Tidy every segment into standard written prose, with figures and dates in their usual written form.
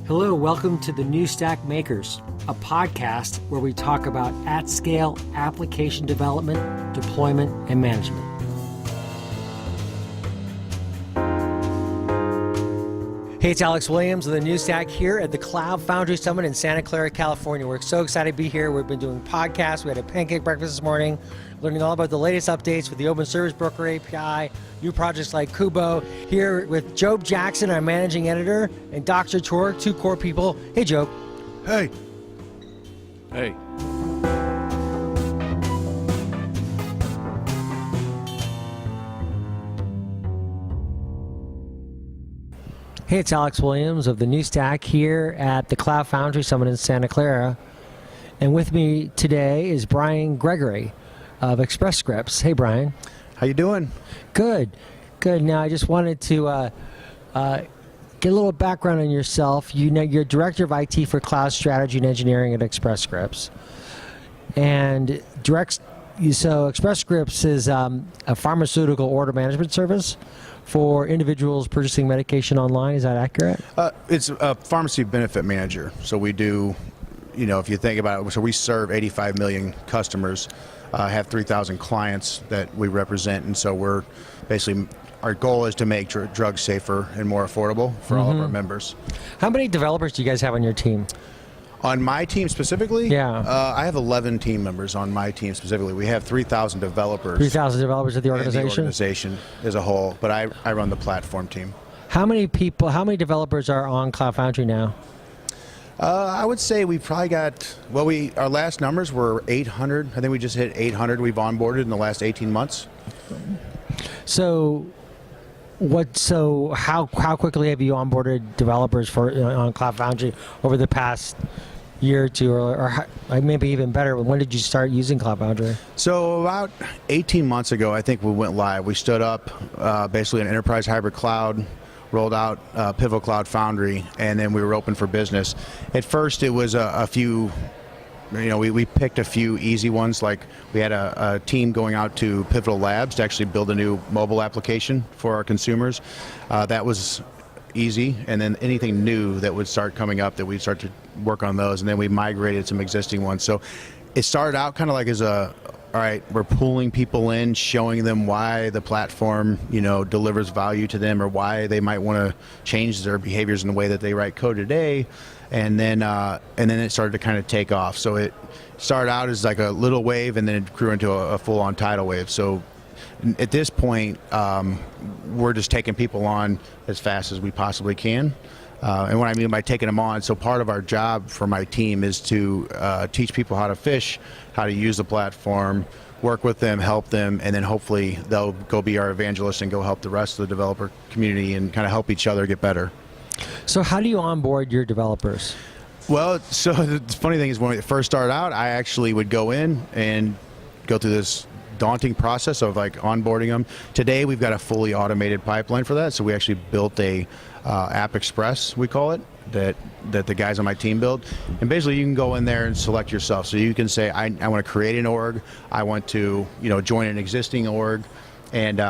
Hello, welcome to the New Stack Makers, a podcast where we talk about at-scale application development, deployment, and management. Hey, it's Alex Williams of the New Stack here at the Cloud Foundry Summit in Santa Clara, California. We're so excited to be here. We've been doing podcasts. We had a pancake breakfast this morning, learning all about the latest updates with the Open Service Broker API, new projects like Kubo. Here with Job Jackson, our managing editor, and Dr. Torg, two core people. Hey, Job. Hey. Hey. Hey, it's Alex Williams of the New Stack here at the Cloud Foundry Summit in Santa Clara. And with me today is Brian Gregory of Express Scripts. Hey, Brian. How you doing? Good. Good. Now, I just wanted to get a little background on yourself. You're Director of IT for Cloud Strategy and Engineering at Express Scripts. And Express Scripts is a pharmaceutical order management service for individuals purchasing medication online. Is that accurate? It's a pharmacy benefit manager. So we do, if you think about it, so we serve 85 million customers, have 3,000 clients that we represent, and so we're basically, our goal is to make drugs safer and more affordable for all of our members. How many developers do you guys have on your team? On my team specifically? Yeah. I have 11 team members on my team specifically. We have 3,000 developers. 3,000 developers at the organization? The organization as a whole, but I run the platform team. How many developers are on Cloud Foundry now? I would say we probably got, our last numbers were 800. I think we just hit 800 we've onboarded in the last 18 months. So how quickly have you onboarded developers on Cloud Foundry over the past year or two, or maybe even better, when did you start using Cloud Foundry? So about 18 months ago, I think we went live. We stood up basically an enterprise hybrid cloud, rolled out Pivotal Cloud Foundry, and then we were open for business. At first, it was a few, we picked a few easy ones, like we had a team going out to Pivotal Labs to actually build a new mobile application for our consumers. That was easy, and then anything new that would start coming up, that we'd start to work on those, and then we migrated some existing ones. So it started out kind of like as all right, we're pulling people in, showing them why the platform, delivers value to them, or why they might want to change their behaviors in the way that they write code today, and then it started to kind of take off. So it started out as like a little wave, and then it grew into a full-on tidal wave. So at this point, we're just taking people on as fast as we possibly can. And what I mean by taking them on, so part of our job for my team is to teach people how to fish, how to use the platform, work with them, help them, and then hopefully they'll go be our evangelists and go help the rest of the developer community and kind of help each other get better. So how do you onboard your developers? Well, so the funny thing is, when we first started out, I actually would go in and go through this daunting process of like onboarding them. Today we've got a fully automated pipeline for that, so we actually built a App Express, we call it, that the guys on my team built, and basically you can go in there and select yourself. So you can say, I want to create an org, I want to join an existing org, and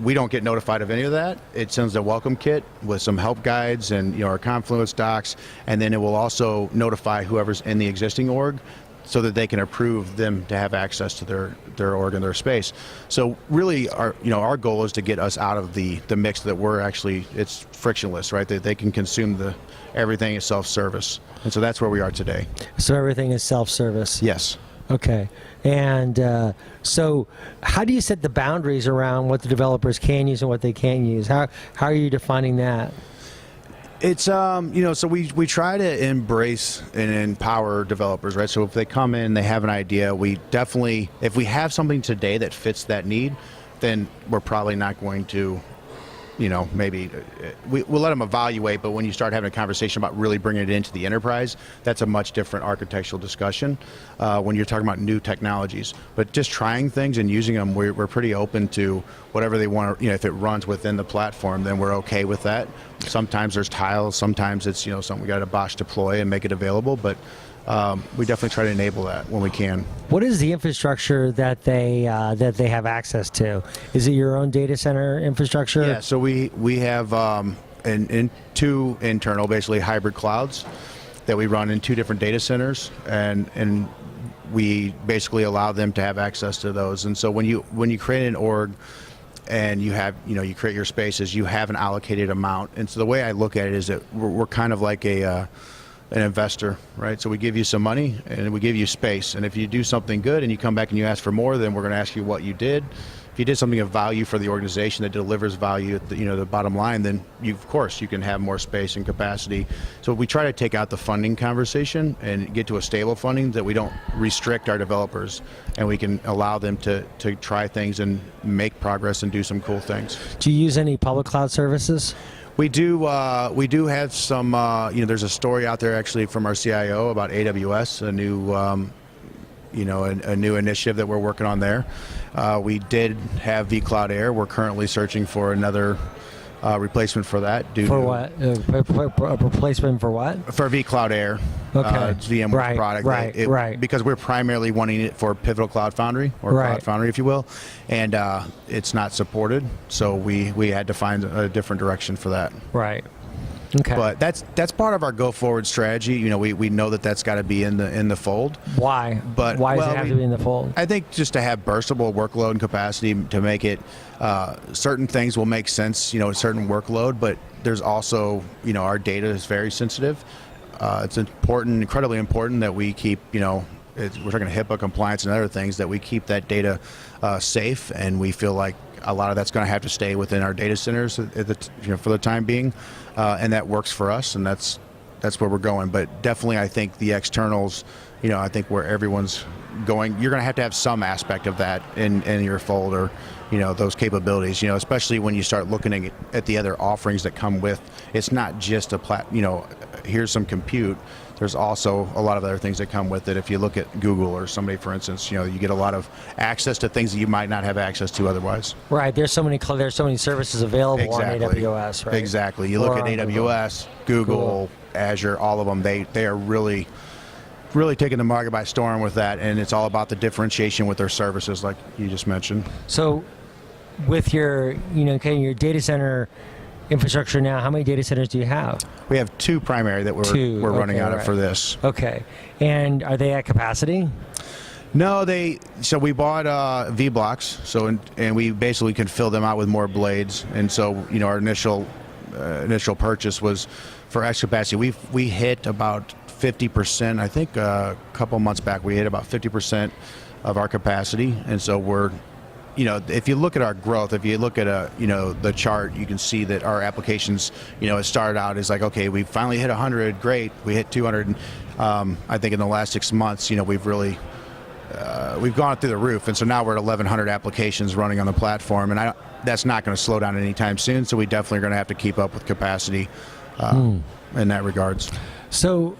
we don't get notified of any of that. It sends a welcome kit with some help guides and our Confluence docs, and then it will also notify whoever's in the existing org, so that they can approve them to have access to their org and their space. So really, our goal is to get us out of the mix that it's frictionless, right? That they can consume everything is self-service, and so that's where we are today. So everything is self-service. Yes. Okay. And so how do you set the boundaries around what the developers can use and what they can't use? How are you defining that? It's so we try to embrace and empower developers, right? So if they come in, they have an idea, we definitely, if we have something today that fits that need, then we're probably not going to, maybe we'll let them evaluate. But when you start having a conversation about really bringing it into the enterprise, that's a much different architectural discussion when you're talking about new technologies. But just trying things and using them, we're pretty open to whatever they want. If it runs within the platform, then we're okay with that. Sometimes there's tiles, sometimes it's something we got to Bosch deploy and make it available. But we definitely try to enable that when we can. What is the infrastructure that they have access to? Is it your own data center infrastructure? Yeah, so we have in two internal, basically hybrid clouds that we run in two different data centers, and we basically allow them to have access to those. And so when you create an org and you have, you create your spaces, you have an allocated amount. And so the way I look at it is that we're kind of like an investor, right? So we give you some money and we give you space. And if you do something good and you come back and you ask for more, then we're going to ask you what you did. If you did something of value for the organization that delivers value at the bottom line, then of course you can have more space and capacity. So we try to take out the funding conversation and get to a stable funding that we don't restrict our developers, and we can allow them to try things and make progress and do some cool things. Do you use any public cloud services? We do have some, there's a story out there actually from our CIO about AWS, a new initiative that we're working on there. We did have vCloud Air. We're currently searching for another replacement for that. For what? A replacement for what? For vCloud Air. Okay. It's VMware's product. Right. Because we're primarily wanting it for Pivotal Cloud Foundry, or Cloud Foundry, if you will, and it's not supported, so we had to find a different direction for that. Right. Okay. But that's part of our go forward strategy. We know that's got to be in the fold. Why? But why does it have to be in the fold? I think just to have burstable workload and capacity to make it. Certain things will make sense, a certain workload, but there's also, our data is very sensitive. It's important, incredibly important that we keep, we're talking HIPAA compliance and other things, that we keep that data safe, and we feel like a lot of that's going to have to stay within our data centers for the time being, and that works for us, and that's where we're going. But definitely, I think the externals, I think where everyone's going, you're going to have some aspect of that in your fold, or those capabilities. Especially when you start looking at the other offerings that come with. It's not just here's some compute. There's also a lot of other things that come with it. If you look at Google or somebody, for instance, you get a lot of access to things that you might not have access to otherwise. Right. There's so many services available on AWS, right? Exactly. You look at AWS, Google, Azure, all of them. They are really taking the market by storm with that, and it's all about the differentiation with their services, like you just mentioned. So, with your your data center infrastructure now, how many data centers do you have? We have two primary that we're running out of for this. Okay. And are they at capacity? No, so we bought vBlocks, and we basically can fill them out with more blades, and so our initial purchase was for extra capacity. We hit about 50%. I think a couple months back we hit about 50% of our capacity, and so we're if you look at our growth, if you look at the chart, you can see that our applications, it started out as like, okay, we finally hit 100, great, we hit 200. I think in the last 6 months, we've really we've gone through the roof, and so now we're at 1,100 applications running on the platform, and that's not going to slow down anytime soon. So we definitely are going to have to keep up with capacity in that regards. So,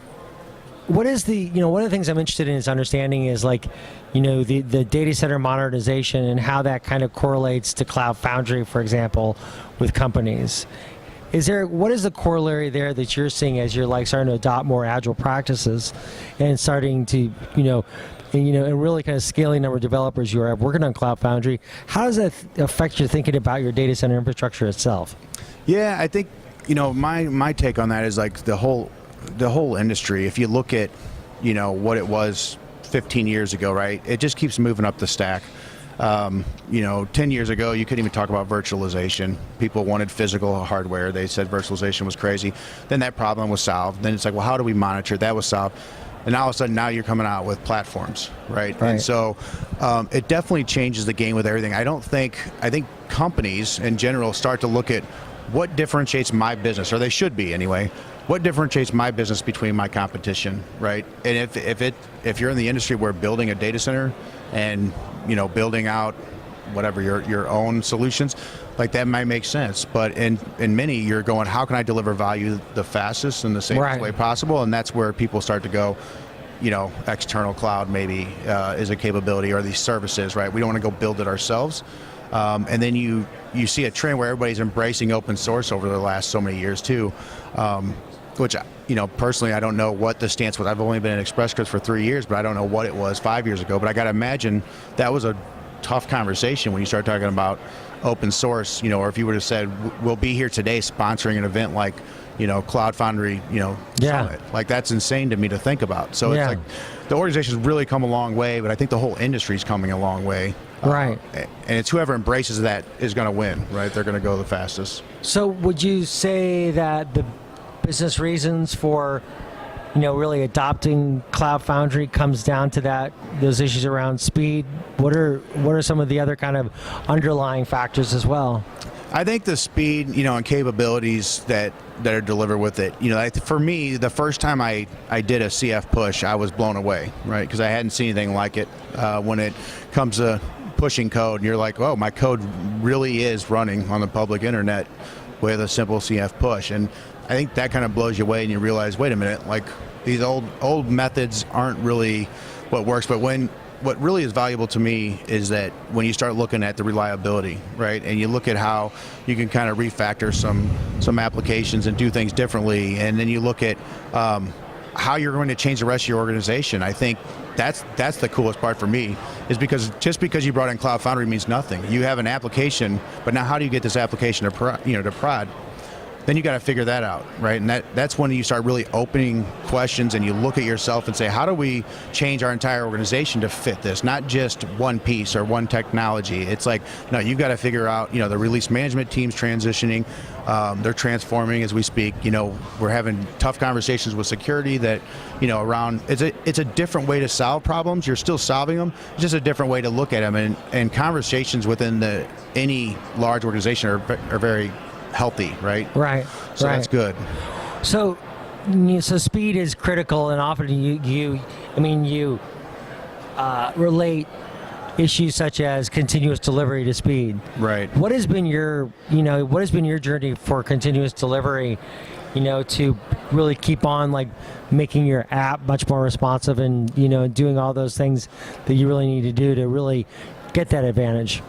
what is one of the things I'm interested in is understanding is the data center modernization and how that kind of correlates to Cloud Foundry, for example, with companies. What is the corollary there that you're seeing as you're starting to adopt more agile practices and starting to, and really kind of scaling number of developers you are working on Cloud Foundry? How does that affect your thinking about your data center infrastructure itself? Yeah, I think, my take on that is the whole industry. If you look at, what it was 15 years ago, right? It just keeps moving up the stack. 10 years ago, you couldn't even talk about virtualization. People wanted physical hardware. They said virtualization was crazy. Then that problem was solved. Then it's like, well, how do we monitor? That was solved. And all of a sudden, now you're coming out with platforms, right? And so it definitely changes the game with everything. I think companies in general start to look at what differentiates my business, or they should be anyway. What differentiates my business between my competition, right? And if you're in the industry where building a data center and building out whatever your own solutions, that might make sense. But in many, you're going, how can I deliver value the fastest and the safest way possible? And that's where people start to go, external cloud maybe is a capability, or these services, right? We don't want to go build it ourselves. And then you see a trend where everybody's embracing open source over the last so many years too. which, personally, I don't know what the stance was. I've only been in Express Scripts for 3 years, but I don't know what it was 5 years ago. But I got to imagine that was a tough conversation when you start talking about open source, or if you would have said, we'll be here today sponsoring an event like, Cloud Foundry, Summit. Like, that's insane to me to think about. So it's like the organization's really come a long way, but I think the whole industry's coming a long way. Right. And it's whoever embraces that is going to win, right? They're going to go the fastest. So would you say that the business reasons for, really adopting Cloud Foundry comes down to those issues around speed? What are some of the other kind of underlying factors as well? I think the speed, and capabilities that are delivered with it. For me, the first time I did a CF push, I was blown away, right? Because I hadn't seen anything like it. When it comes to pushing code, and you're like, oh, my code really is running on the public internet with a simple CF push. And I think that kind of blows you away, and you realize, wait a minute, like these old methods aren't really what works. But what really is valuable to me is that when you start looking at the reliability, right, and you look at how you can kind of refactor some applications and do things differently, and then you look at how you're going to change the rest of your organization. I think that's the coolest part for me, is because just because you brought in Cloud Foundry means nothing. You have an application, but now how do you get this application to prod? Then you got to figure that out, right? And that's when you start really opening questions, and you look at yourself and say, how do we change our entire organization to fit this? Not just one piece or one technology. It's like, no, you've got to figure out, the release management team's transitioning. They're transforming as we speak. We're having tough conversations with security that, around, it's a different way to solve problems. You're still solving them. It's just a different way to look at them. And conversations within any large organization are very healthy, right? Right. So that's good. So speed is critical, and often you relate issues such as continuous delivery to speed. Right. What has been your journey for continuous delivery, to really keep on making your app much more responsive and, doing all those things that you really need to do to really get that advantage?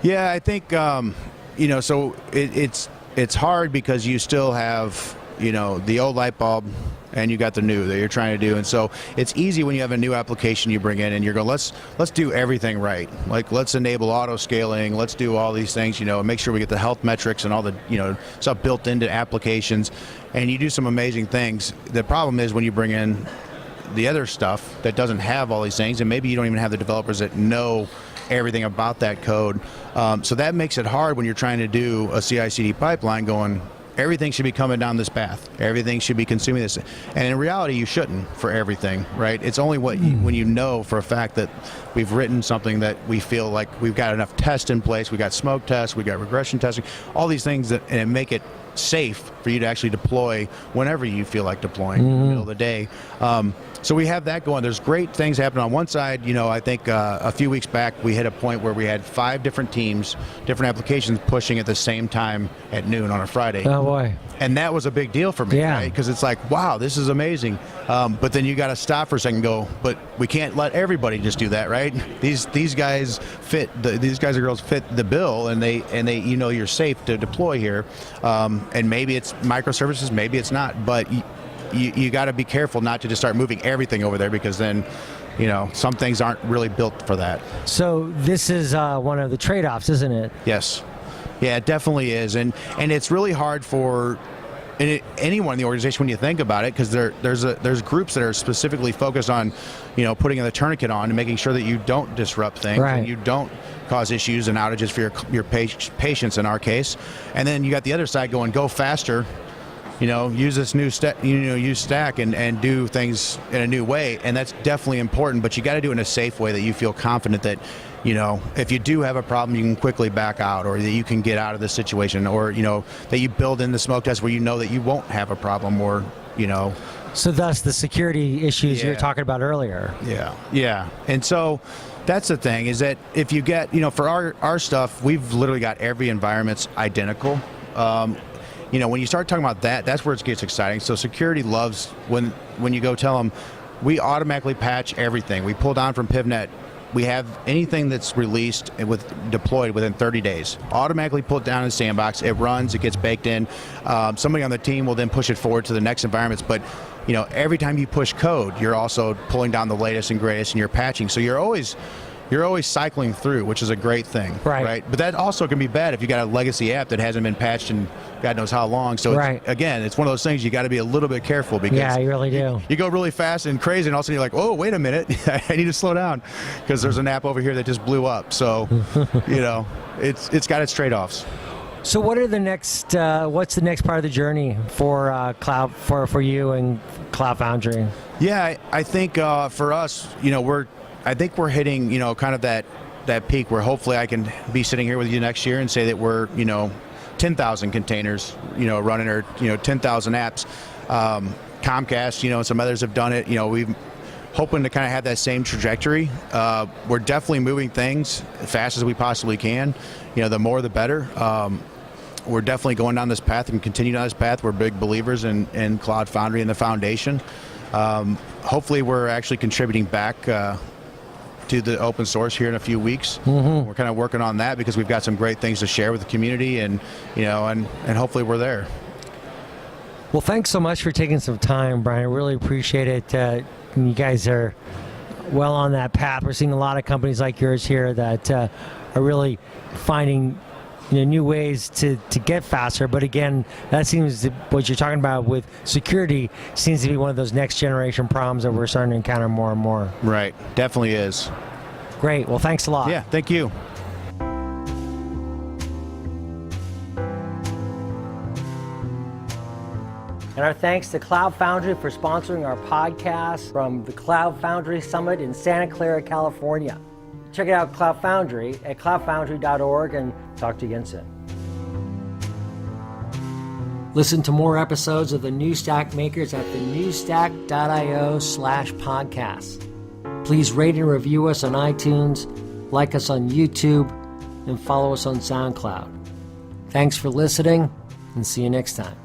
Yeah, I think, so it's hard because you still have, the old light bulb and you got the new that you're trying to do. And so it's easy when you have a new application you bring in and you're going, let's do everything right. Like, let's enable auto scaling. Let's do all these things, and make sure we get the health metrics and all the, stuff built into applications. And you do some amazing things. The problem is when you bring in the other stuff that doesn't have all these things, and maybe you don't even have the developers that know everything about that code. So that makes it hard when you're trying to do a CI/CD pipeline going, everything should be coming down this path. Everything should be consuming this. And in reality, you shouldn't for everything, right? It's only when you know for a fact that we've written something that we feel like we've got enough tests in place, we got smoke tests, we got regression testing, all these things and make it safe for you to actually deploy whenever you feel like deploying in the middle of the day. So we have that going. There's great things happening on one side. I think a few weeks back we hit a point where we had 5 different teams, different applications pushing at the same time at noon on a Friday. Oh boy. And that was a big deal for me, right? Because it's like, wow, this is amazing. But then you got to stop for a second and go, but we can't let everybody just do that, right? These guys these guys and girls fit the bill, and they you're safe to deploy here. And maybe it's microservices, maybe it's not, but you got to be careful not to just start moving everything over there, because then some things aren't really built for that. So this is one of the trade-offs, isn't it? Yes. Yeah, it definitely is. And it's really hard for anyone in the organization when you think about it, because there's groups that are specifically focused on putting the tourniquet on and making sure that you don't disrupt things, right, and you don't cause issues and outages for your patients in our case. And then you got the other side going, go faster, use this new use Stack and do things in a new way. And that's definitely important, but you got to do it in a safe way that you feel confident that if you do have a problem, you can quickly back out, or that you can get out of the situation, or that you build in the smoke test where that you won't have a problem, or So thus the security issues you were talking about earlier. Yeah. And so that's the thing, is that if you get, for our stuff, we've literally got every environment's identical. When you start talking about that's where it gets exciting. So security loves when you go tell them, we automatically patch everything. We pull down from PivNet we have anything that's released and deployed within 30 days. Automatically put down in the sandbox. It runs. It gets baked in. Somebody on the team will then push it forward to the next environments. But every time you push code, you're also pulling down the latest and greatest, and you're patching. So you're always cycling through, which is a great thing, right? But that also can be bad if you got a legacy app that hasn't been patched in God knows how long. So it's one of those things you got to be a little bit careful, because you really do. You go really fast and crazy, and all of a sudden you're like, oh, wait a minute, I need to slow down because there's an app over here that just blew up. So, it's got its trade-offs. So what are the next? What's the next part of the journey for cloud for you and Cloud Foundry? Yeah, I think for us, I think we're hitting, kind of that peak where hopefully I can be sitting here with you next year and say that we're, 10,000 containers, running, or 10,000 apps. Comcast, and some others have done it. We've hoping to kind of have that same trajectory. We're definitely moving things as fast as we possibly can. The more the better. We're definitely going down this path and continue down this path. We're big believers in Cloud Foundry and the foundation. Hopefully we're actually contributing back to the open source here in a few weeks. We're kind of working on that because we've got some great things to share with the community, and and hopefully we're there. Well, thanks so much for taking some time, Brian. I really appreciate it. You guys are well on that path. We're seeing a lot of companies like yours here that are really finding new ways to get faster. But again, that seems what you're talking about with security seems to be one of those next generation problems that we're starting to encounter more and more. Right, definitely is. Great. Well, thanks a lot. Yeah, thank you. And our thanks to Cloud Foundry for sponsoring our podcast from the Cloud Foundry Summit in Santa Clara, California. Check out Cloud Foundry at cloudfoundry.org, and talk to you again soon. Listen to more episodes of the New Stack Makers at thenewstack.io/podcast. Please rate and review us on iTunes, like us on YouTube, and follow us on SoundCloud. Thanks for listening, and see you next time.